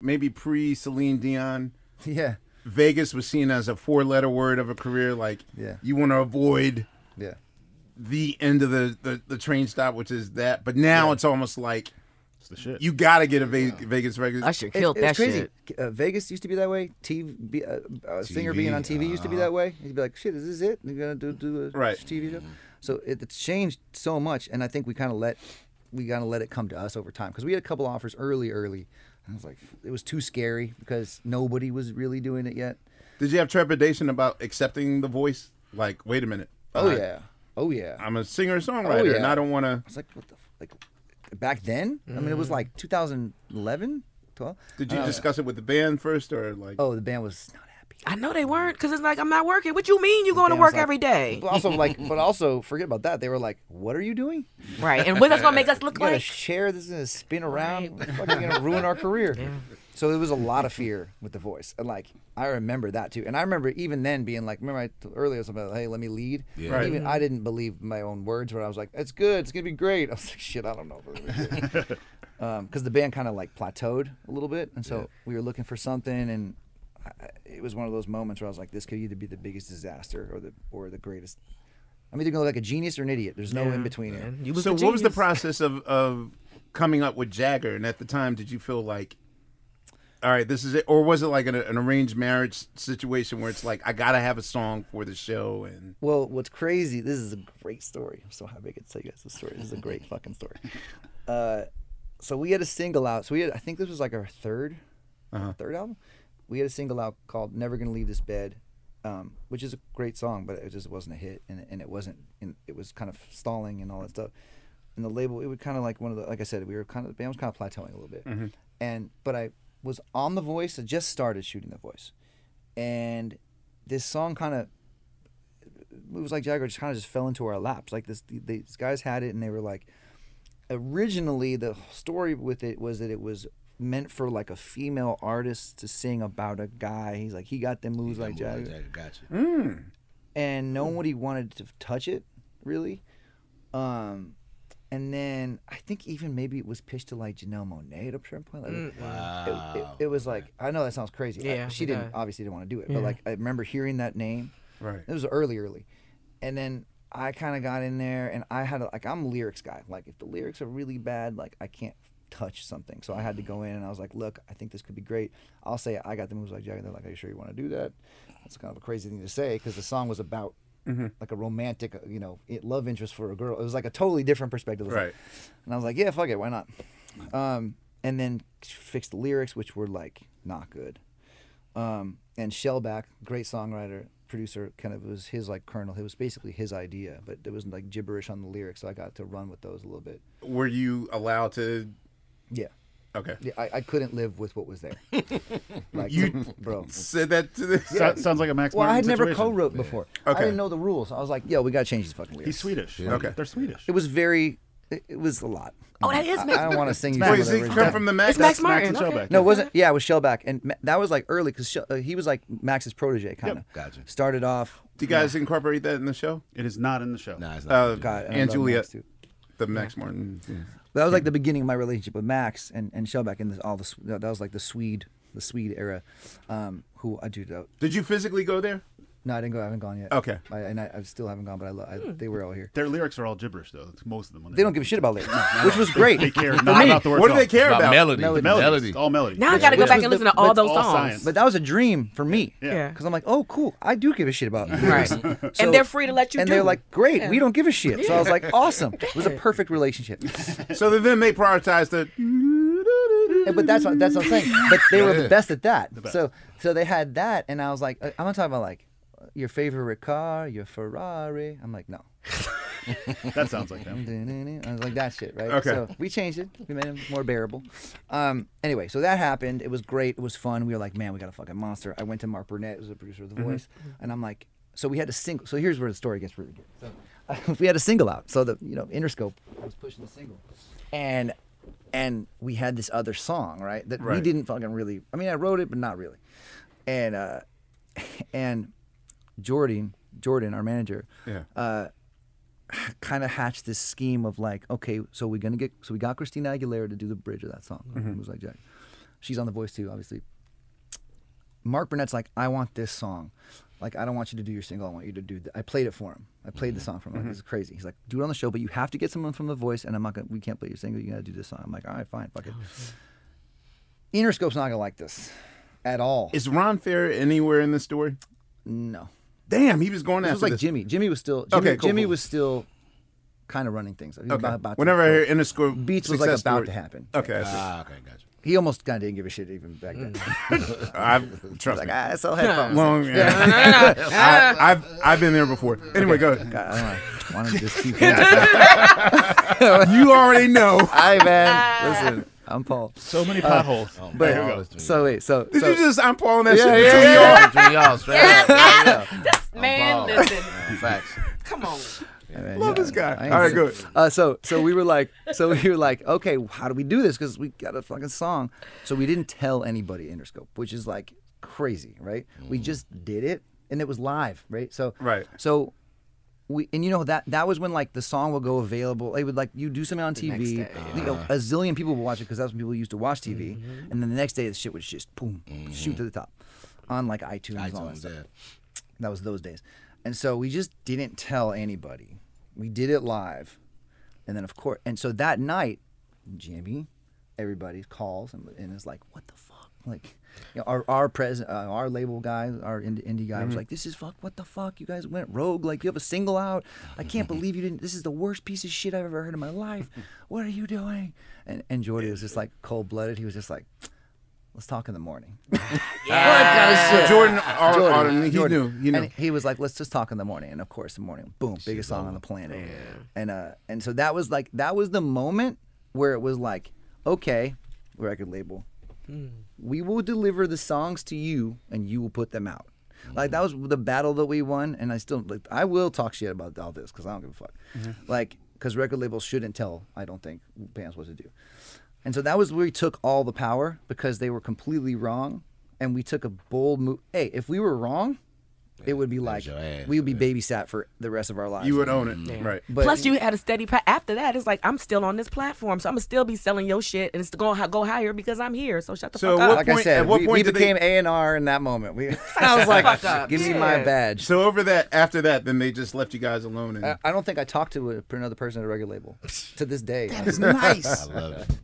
maybe pre-Celine Dion, Yeah. Vegas was seen as a 4-letter word of a career. Like, you want to avoid the end of the train stop, which is that. But now it's almost like it's the shit. You got to get a Vegas record. I should kill that crazy. shit. Vegas used to be that way. Singer being on TV used to be that way. He'd be like, shit, is this it? You're going to do a TV show? So it's changed so much, and I think we kind of let it come to us over time, because we had a couple offers early. I was like, it was too scary because nobody was really doing it yet. Did you have trepidation about accepting The Voice? Like, wait a minute. Oh yeah. I'm a singer-songwriter, and I don't want to. I was like, what the back then? I mean, it was like 2011, 12. Did you discuss it with the band first, or like? Oh, the band was not happy. I know they weren't, because it's like, I'm not working. What you mean you going to work every day? But also forget about that. They were like, what are you doing? Right, and what's that going to make us look you got a like? chair that's going to spin around, fucking going to ruin our career. Yeah. So there was a lot of fear with The Voice, and like I remember that too. And I remember even then being like, remember earlier I was about, hey, let me lead. Yeah. Right. Even I didn't believe my own words, where I was like, it's good, it's gonna be great. I was like, shit, I don't know. Because the band kind of like plateaued a little bit, and so we were looking for something, and it was one of those moments where I was like, this could either be the biggest disaster or the greatest. I'm either gonna look like a genius or an idiot. There's no in between here. So what was the process of coming up with Jagger? And at the time, did you feel like, all right, this is it, or was it like an arranged marriage situation where it's like, I gotta have a song for the show? And well, what's crazy? This is a great story. I'm so happy I could tell you guys this story. This is a great fucking story. So we had a single out. So I think this was like our third album. We had a single out called "Never Gonna Leave This Bed," which is a great song, but it just wasn't a hit, and it wasn't. It was kind of stalling and all that stuff. And the label, it was kind of like like I said, the band was kind of plateauing a little bit. But I was on The Voice. I just started shooting The Voice, and this song kind of, it was like Jagger just kind of just fell into our laps. Like these guys had it, and they were like, originally the story with it was that it was meant for like a female artist to sing about a guy. He's like, he got them moves like Jagger. Gotcha. And nobody wanted to touch it really. And then I think even maybe it was pitched to like Janelle Monáe at a certain point. Like, wow. It was like, I know that sounds crazy. Yeah, she obviously didn't want to do it, but like I remember hearing that name. Right. It was early, and then I kind of got in there, and I had I'm a lyrics guy. Like if the lyrics are really bad, like I can't touch something. So I had to go in, and I was like, look, I think this could be great. I'll say I got the moves like Jagger. They're like, are you sure you want to do that? That's kind of a crazy thing to say, because the song was about like a romantic, love interest for a girl. It was like a totally different perspective. Right. And I was like, yeah, fuck it, why not? And then fixed the lyrics, which were like not good. And Shellback, great songwriter, producer, kind of was his like kernel. It was basically his idea, but there was like gibberish on the lyrics, so I got to run with those a little bit. Were you allowed to? Yeah. Okay. Yeah, I couldn't live with what was there. Like, you bro said that to the. Sounds like a Max. Well, I Martin had never situation. co-wrote before. Okay. I didn't know the rules. I was like, yo, we gotta change these fucking lyrics. He's Swedish. Yeah. Okay. They're Swedish. It was very. It was a lot. Oh, that is Max. I don't want to sing you. Wait, some of does the he original. come from the Max? It's Max Max Martin. and Okay. Shellback. No, it wasn't. Yeah, it was Shellback, and that was like early because he was like Max's protege, kind of. Yep. Gotcha. Started off. Do you guys incorporate that in the show? It is not in the show. Nah, it's not. God, And Juliet, Max too. the Max Martin. Yeah. That was like the beginning of my relationship with Max and Shellback, and that was like the Swede era. Who I do. Did you physically go there? No, I didn't go. I haven't gone yet. Okay. I still haven't gone, but they were all here. Their lyrics are all gibberish, though. It's most of them. They don't give a shit about lyrics, which was great. They care not about the words. What do they at all. care about? Melody. Melody. Melody. It's all melody. Now I got to go Which back was and listen the- to all but those all songs. science. But that was a dream for me. Yeah. Because I'm like, oh, cool. I do give a shit about Right. lyrics. So- And they're free to let you and do. they're like, great, Yeah. we don't give a shit. So I was like, awesome. It was a perfect relationship. So then they prioritized the. But that's what I'm saying. But they were the best at that. So they had that, and I was like, I'm not talking about like your favorite car, your Ferrari. I'm like, no. That sounds like them. I was like, that shit, right? Okay. So we changed it. We made it more bearable. Anyway, so that happened. It was great. It was fun. We were like, man, we got a fucking monster. I went to Mark Burnett, who's the producer of The Voice, and I'm like, so we had a single. So here's where the story gets really good. So we had a single out. So the Interscope was pushing the single, and we had this other song, right? That we didn't fucking really. I mean, I wrote it, but not really. And Jordan, our manager, kind of hatched this scheme of like, okay, so we got Christina Aguilera to do the bridge of that song. It was like Jagger. She's on The Voice too, obviously. Mark Burnett's like, I want this song. Like, I don't want you to do your single. I want you to do. I played it for him. I played the song for him. Like, this is crazy. He's like, do it on the show, but you have to get someone from The Voice, and I'm not gonna. We can't play your single. You gotta do this song. I'm like, all right, fine, fuck it. Interscope's not gonna like this at all. Is Ron Fair anywhere in the story? No. Damn, he was going This after was like this. Jimmy. Jimmy was still. Jimmy was still kind of running things. He was Okay. about to Whenever I go. hear Interscope, Beats was like success about story. to happen. Okay, I see. Okay, gotcha. He almost kind of didn't give a shit even back then. Trust Like, me. I sell headphones. Long, I've been there before. Anyway, go ahead. God, I don't know. Why don't you just keep You already know. Hi, man. Listen, I'm Paul. So many potholes. But here we go. so wait, so Did you just I'm Paul that Yeah, shit yeah, between yeah. y'all? Between y'all, straight up. Man, listen. Facts. Come on. Love this guy. I ain't All right, saying- good. So we were like, okay, how do we do this? Because we got a fucking song. So we didn't tell anybody Interscope, which is like crazy, right? We just did it, and it was live, right? So Right. So we, and you know that was when like the song would go available. They would like you do something on TV, next day. you know, a zillion people would watch it because that's when people used to watch TV, and then the next day the shit would just boom shoot to the top on like iTunes and all that stuff. That was those days. And so we just didn't tell anybody. We did it live. And then, of course, and so that night, Jimmy, everybody calls and is like, what the fuck? Like, you know, our label guy, our indie guy was like, this is what the fuck? You guys went rogue. Like, you have a single out. I can't believe you didn't. This is the worst piece of shit I've ever heard in my life. What are you doing? And Jordy was just like cold-blooded. He was just like, let's talk in the morning. Jordan, he Jordan. knew. And he was like, let's just talk in the morning. And of course, the morning, boom, biggest song on the planet. And so that was the moment where it was like, okay, record label, we will deliver the songs to you and you will put them out. Like, that was the battle that we won. And I will talk shit about all this because I don't give a fuck. Like, because record labels shouldn't tell, I don't think, bands what to do. And so that was where we took all the power because they were completely wrong. And we took a bold move. Hey, if we were wrong, it would be like, we would be babysat for the rest of our lives. You would own it. Right. But, Plus, you had a steady after that. It's like, I'm still on this platform, so I'm gonna still be selling your shit, and it's going to go higher because I'm here. So shut the fuck up. like I said, at what we point did became A&R in that moment. I was like, Fuck up. give me my badge. So after that, then they just left you guys alone. And I don't think I talked to another person at a record label to this day. that is nice. I love it.